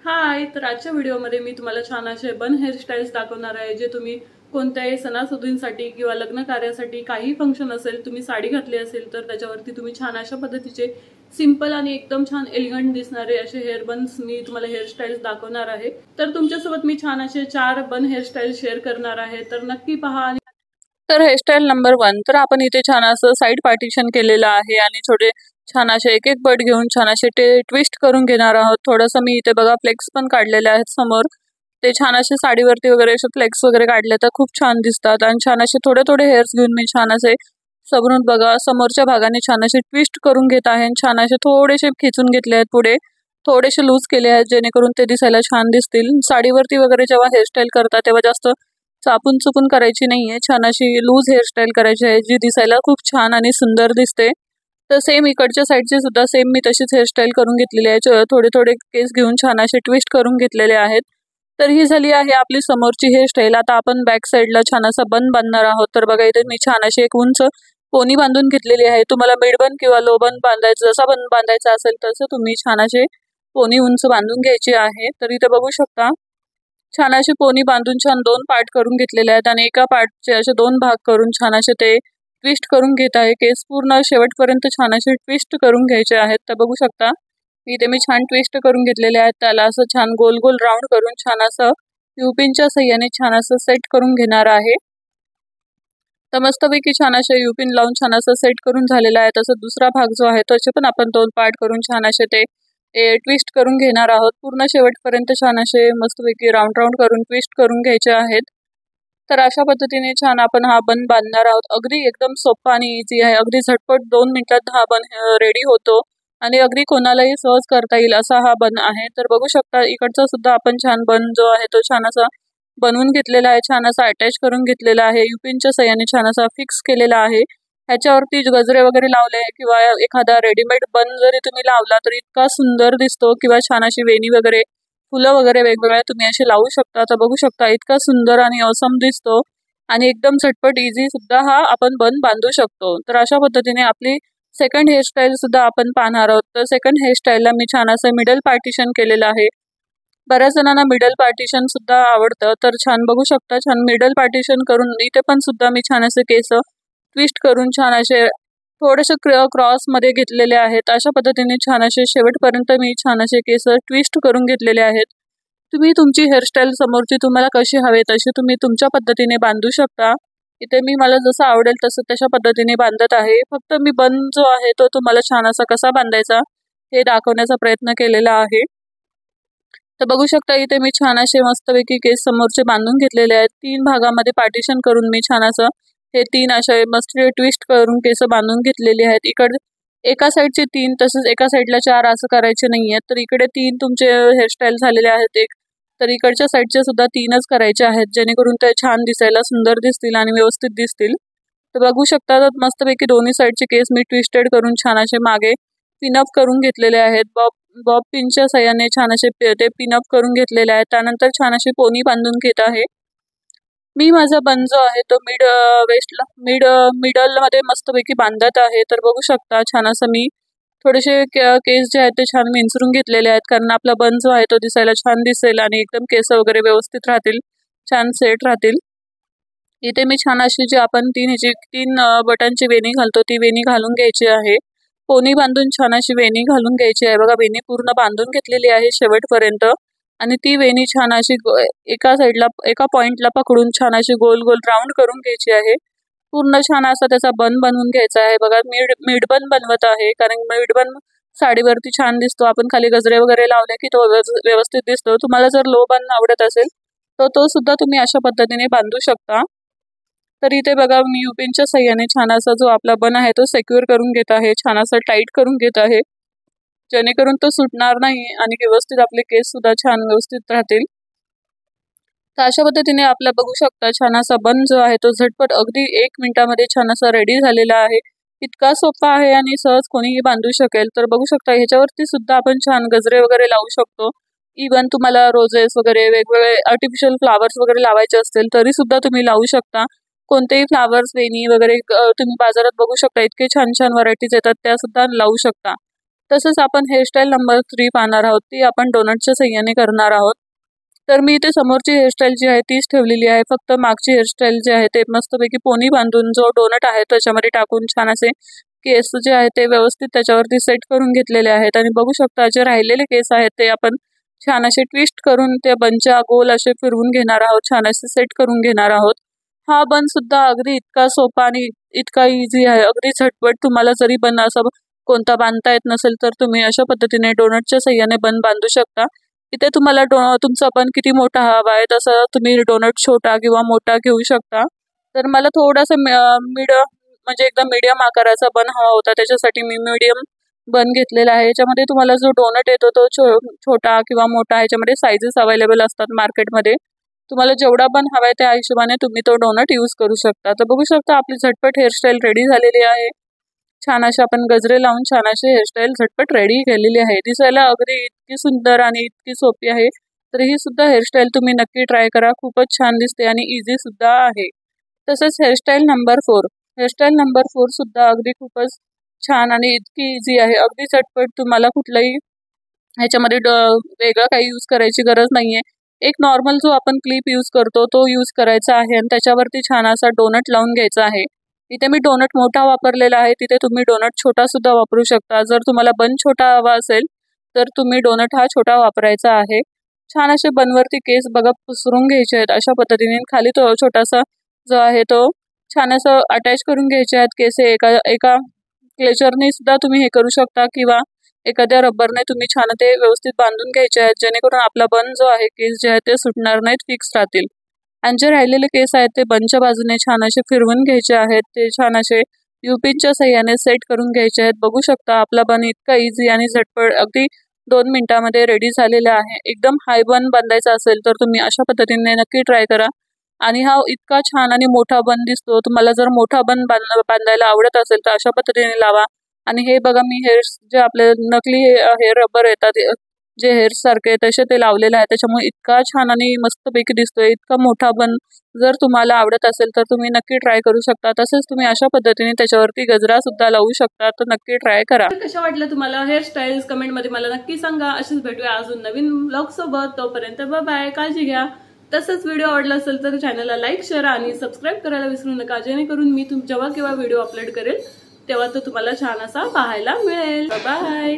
हाय, तर आजच्या व्हिडिओमध्ये मी तुम्हाला छान असे बन हेअरस्टाईल्स दाखवणार आहे, जे तुम्ही कोणत्याही सणासुदींसाठी किंवा लग्न कार्यासाठी काही फंक्शन असेल, तुम्ही साडी घातली असेल तर त्याच्यावरती तुम्ही छान अशा पद्धतीचे सिंपल आणि एकदम छान एलिगंट दिसणारे असे हेअर बन्स मी तुम्हाला हेअरस्टाईल्स दाखवणार आहे। तर तुमच्यासोबत मी छान असे 4 बन हेअरस्टाईल शेअर करणार आहे, तर नक्की पहा। तर हेअरस्टाईल नंबर 1 तर आपण इथे छान असं साइड पार्टिशन केलेलं आहे आणि थोडे छान असे एक एक बट घेऊन छान असे ते ट्विस्ट करून घेणार आहोत। थोडंसं मी इथे बघा फ्लेक्स पण काढलेले आहेत समोर, ते छान असे साडीवरती वगैरे असे फ्लेक्स वगैरे काढले तर खूप छान दिसतात। आणि छान असे थोडे थोडे हेअर्स घेऊन मी छान असे समोरून बघा समोरच्या भागाने छान असे ट्विस्ट करून घेत आहे। छान असे थोडेसे खेचून घेतले आहेत, पुढे थोडेसे लूज केले आहेत जेणेकरून ते दिसायला छान दिसतील। साडीवरती वगैरे जेव्हा हेअरस्टाईल करतात तेव्हा जास्त चापून चुपून करायची नाहीये, छान अशी लूज हेअरस्टाईल करायची आहे जी दिसायला खूप छान आणि सुंदर दिसते। तर सेम इकडच्या साईडची सुद्धा सेम मी तशीच हेअरस्टाईल करून घेतलेली आहे। थोडे थोडे केस घेऊन छान असे ट्विस्ट करून घेतलेले आहेत। तर ही झाली आहे आपली समोरची हेअरस्टाईल। आता आपण बॅक साईडला छान असा बन बांधणार आहोत। तर बघा इथे मी छान अशी एक उंच पोनी बांधून घेतलेली आहे। तुम्हाला मिड बन किंवा लो बन बांधायचं, जसा बन बांधायचा असेल तसं तुम्ही छान असे पोनी उंच बांधून घ्यायची आहे। तर इथे बघू शकता छान अशी पोनी बांधून छान 2 पार्ट करून घेतलेले आहेत आणि एका पार्टचे असे 2 भाग करून छान असे ते ट्विस्ट करून घेत आहे। केस पूर्ण शेवटपर्यंत छान असे ट्विस्ट करून घ्यायचे आहेत। तर बघू शकता इथे मी छान ट्विस्ट करून घेतलेले आहेत। त्याला असं छान गोल गोल राऊंड करून छान असं युपिनच्या सहाय्याने छान असं सेट करून घेणार आहे। तर मस्तपैकी छान असे युपिन लावून छान असं सेट करून झालेला आहे। तसं दुसरा भाग जो आहे त्याचे पण आपण 2 पार्ट करून छान असे ते ट्विस्ट करून घेणार आहोत। पूर्ण शेवटपर्यंत छान असे मस्तपैकी राऊंड राऊंड करून ट्विस्ट करून घ्यायचे आहेत। तर अशा पद्धतीने छान आपण हा बन बांधणार आहोत। अगदी एकदम सोपा आणि इझी आहे, अगदी झटपट 2 मिनिटात हा बन रेडी होतो आणि अगदी कोणालाही सहज करता येईल असा हा बन आहे। तर बघू शकता इकडचा सुद्धा आपण छान बन जो आहे तो छान असा बनवून घेतलेला आहे, छान असा अटॅच करून घेतलेला आहे, युपिनच्या सहाय्याने छान असा फिक्स केलेला आहे। ह्याच्यावरती गजरे वगैरे लावले किंवा एखादा रेडीमेड बन जरी तुम्ही लावला तर इतका सुंदर दिसतो, किंवा छान अशी वेणी वगैरे फुलं वगैरे वेगवेगळे तुम्ही असे लावू शकता। तर बघू शकता इतका सुंदर आणि ऑसम दिसतो आणि एकदम झटपट इझी सुद्धा हा आपण बन बांधू शकतो। तर अशा पद्धतीने आपली सेकंड हेअरस्टाईल सुद्धा आपण पाहणार आहोत। तर सेकंड हेअरस्टाईलला मी छान असं मिडल पार्टिशन केलेलं आहे। बऱ्याच जणांना मिडल पार्टिशन सुद्धा आवडतं, तर छान बघू शकता छान मिडल पार्टिशन करून इथे पण सुद्धा मी छान असे केस ट्विस्ट करून छान असे थोडेसे क्रॉस मध्ये घेतलेले आहेत। अशा पद्धतीने छान असे शेवटपर्यंत मी छान असे केस ट्विस्ट करून घेतलेले आहेत। तुम्ही तुमची हेअरस्टाईल समोरची तुम्हाला कशी हवे तशी तुम्ही तुमच्या पद्धतीने बांधू शकता। इथे मी मला जसं आवडेल तसं तशा पद्धतीने बांधत आहे। फक्त मी बन जो आहे तो तुम्हाला छान असा कसा बांधायचा हे दाखवण्याचा प्रयत्न केलेला आहे। तर बघू शकता इथे मी छान असे मस्तपैकी केस समोरचे बांधून घेतलेले आहेत। 3 भागामध्ये पार्टिशन करून मी छान असं हे 3 असे मस्त ट्विस्ट करून केस बांधून घेतलेले आहेत। इकडे एका साईडचे 3 तसंच एका साईडला 4 असं करायचे नाहीये। तर इकडे 3 तुमचे हेअरस्टाईल झालेले आहेत एक, तर इकडच्या साईडचे सुद्धा 3च करायचे आहेत, जेणेकरून ते छान दिसायला सुंदर दिसतील आणि व्यवस्थित दिसतील। तर बघू शकता मस्तपैकी दोन्ही साईडचे केस मी ट्विस्टेड करून छान असे मागे पिनअप करून घेतलेले आहेत। बॉब पिनच्या सहाय्याने छान असे ते पिनअप करून घेतलेले आहेत। त्यानंतर छान अशी पोनी बांधून घेत आहे। मी माझा बन जो आहे तो वेस्टला मिडल मध्ये मस्तपैकी बांधत आहे। तर बघू शकता छान असं मी थोडेसे केस जे आहेत ते छान विंचरून घेतलेले आहेत, कारण आपला बन जो आहे तो दिसायला छान दिसेल आणि एकदम केस वगैरे व्यवस्थित राहतील, छान सेट राहतील। इथे मी छान अशी जी आपण 3 बटनची वेणी घालतो ती वेणी घालून घ्यायची आहे। पोनी बांधून छान अशी वेणी घालून घ्यायची आहे। बघा वेणी पूर्ण बांधून घेतलेली आहे शेवटपर्यंत, आणि ती वेणी छान अशी एका साईडला एका पॉइंटला पकडून छान अशी गोल गोल राऊंड करून घ्यायची आहे। पूर्ण छान असा त्याचा बन बनवून घ्यायचा आहे। बघा मिड बन बनवत आहे, कारण मिड बन साडीवरती छान दिसतो, आपण खाली गजरे वगैरे लावले की तो व्यवस्थित दिसतो। तुम्हाला जर लो बन आवडत असेल तर तो सुद्धा तुम्ही अशा पद्धतीने बांधू शकता। तर इथे बघा मी युपिनच्या सहाय्याने छान असा जो आपला बन आहे तो सिक्युअर करून घेत आहे, छान असा टाईट करून घेत आहे, जेणेकरून तो सुटणार नाही आणि व्यवस्थित आपले केस सुद्धा छान व्यवस्थित राहतील। तर अशा पद्धतीने आपला बघू शकता छान असा बन जो आहे तो झटपट अगदी 1 मिनिटामध्ये छान असा रेडी झालेला आहे। इतका सोपा आहे आणि सहज कोणीही बांधू शकेल। तर बघू शकता ह्याच्यावरती सुद्धा आपण छान गजरे वगैरे लावू शकतो। इवन तुम्हाला रोजेस वगैरे वेगवेगळे आर्टिफिशियल फ्लावर्स वगैरे लावायचे असतील तरी सुद्धा तुम्ही लावू शकता। कोणतेही फ्लावर्स वेणी वगैरे तुम्ही बाजारात बघू शकता, इतके छान छान व्हरायटीज येतात, त्या सुद्धा लावू शकता। तसंच आपण हेअरस्टाईल नंबर 3 पाहणार आहोत, ती आपण डोनटच्या सहाय्याने करणार आहोत। तर मी इथे समोरची हेअरस्टाईल जी आहे तीच ठेवलेली आहे, फक्त मागची हेअरस्टाईल जी आहे ते मस्तपैकी पोनी बांधून जो डोनट आहे त्याच्यामध्ये टाकून छान असे केस जे आहे ते व्यवस्थित त्याच्यावरती सेट करून घेतलेले आहेत। आणि बघू शकता जे राहिलेले केस आहेत ते आपण छान असे ट्विस्ट करून त्या बनच्या गोल असे फिरवून घेणार आहोत, छान असे सेट करून घेणार आहोत। हा बन सुद्धा अगदी इतका सोपा आणि इतका इझी आहे, अगदी झटपट। तुम्हाला जरी बन असं कोणता बांधता येत नसेल तर तुम्ही अशा पद्धतीने डोनटच्या सहाय्याने बन बांधू शकता। इथे तुम्हाला तुमचा बन किती मोठा हवा आहे तसं तुम्ही डोनट छोटा किंवा मोठा घेऊ शकता। तर मला थोडासा म्हणजे एकदम मीडियम आकाराचा बन हवा होता, त्याच्यासाठी मी मीडियम बन घेतलेला आहे। याच्यामध्ये तुम्हाला जो डोनट येतो तो छोटा किंवा मोठा ह्याच्यामध्ये साईजेस अवेलेबल असतात मार्केटमध्ये। तुम्हाला जेवढा बन हवाय त्या हिशोबाने तुम्ही तो डोनट यूज करू शकता। तर बघू शकता आपली झटपट हेअरस्टाईल रेडी झालेली आहे। छान असे आपण गजरे लावून छान असे हेअरस्टाईल झटपट रेडी केलेली आहे। दिसायला अगदी इतकी सुंदर आणि इतकी सोपी आहे, तर ही सुद्धा हेअरस्टाईल तुम्ही नक्की ट्राय करा, खूपच छान दिसते आणि इझी सुद्धा आहे। तसेच हेअरस्टाईल नंबर 4, हेअरस्टाईल नंबर 4 सुद्धा अगदी खूपच छान आणि इतकी इझी आहे, अगदी झटपट। तुम्हाला कुठलाही ह्याच्यामध्ये वेगळं काही यूज करायची गरज नाहीये। एक नॉर्मल जो आपण क्लिप यूज करतो तो यूज करायचा आहे आणि त्याच्यावरती छान असा डोनट लावून घ्यायचा आहे। इथे मी डोनट मोठा वापरलेला आहे, तिथे तुम्ही डोनट छोटा सुद्धा वापरू शकता। जर तुम्हाला बन छोटा हवा असेल तर तुम्ही डोनट हा छोटा वापरायचा आहे। छान असे बनवरती केस बघा पुसरून घ्यायचे आहेत अशा पद्धतीने, खाली तो छोटासा जो आहे तो छान असं अटॅच करून घ्यायचे आहेत केस। एका क्लेचरने सुद्धा तुम्ही हे करू शकता किंवा एखाद्या रबरने तुम्ही छान ते व्यवस्थित बांधून घ्यायचे आहेत, जेणेकरून आपला बन जो आहे केस जे आहे ते सुटणार नाहीत, फिक्स राहतील। आणि जे राहिलेले केस आहेत ते बनच्या बाजूने छान असे फिरवून घ्यायचे आहेत, ते छान असे युपिनच्या सहाय्याने सेट करून घ्यायचे आहेत। बघू शकता आपला बन इतका इझी आणि झटपट अगदी 2 मिनिटांमध्ये रेडी झालेला आहे। एकदम हाय बन बांधायचा असेल तर तुम्ही अशा पद्धतीने नक्की ट्राय करा। आणि हा इतका छान आणि मोठा बन दिसतो, तुम्हाला जर मोठा बन बांधायला आवडत असेल तर अशा पद्धतीने लावा। आणि हे बघा मी हेअर्स जे आपले नकली हेअर रबर येतात जे हेअर्स सारखे तसे ते लावलेले आहे, त्याच्यामुळे इतका छान आणि मस्तपैकी दिसतोय। इतका मोठा बन जर तुम्हाला आवडत असेल तर तुम्ही नक्की ट्राय करू शकता। तसेच तुम्ही अशा पद्धतीने त्याच्यावरती गजरा सुद्धा लावू शकता, तर नक्की ट्राय करा। कशा वाटलं तुम्हाला हेअरस्टाईल्स कमेंट मध्ये मला नक्की सांगा। अशीच भेटूया अजून नवीन ब्लॉग सोबत, तोपर्यंत बाय बाय, काळजी घ्या। तसंच व्हिडिओ आवडला असेल तर चॅनलला लाईक शेअर आणि सबस्क्राईब करायला विसरू नका, जेणेकरून मी जेव्हा केव्हा व्हिडिओ अपलोड करेल तेव्हा तो तुम्हाला छान असा पाहायला मिळेल। बाय।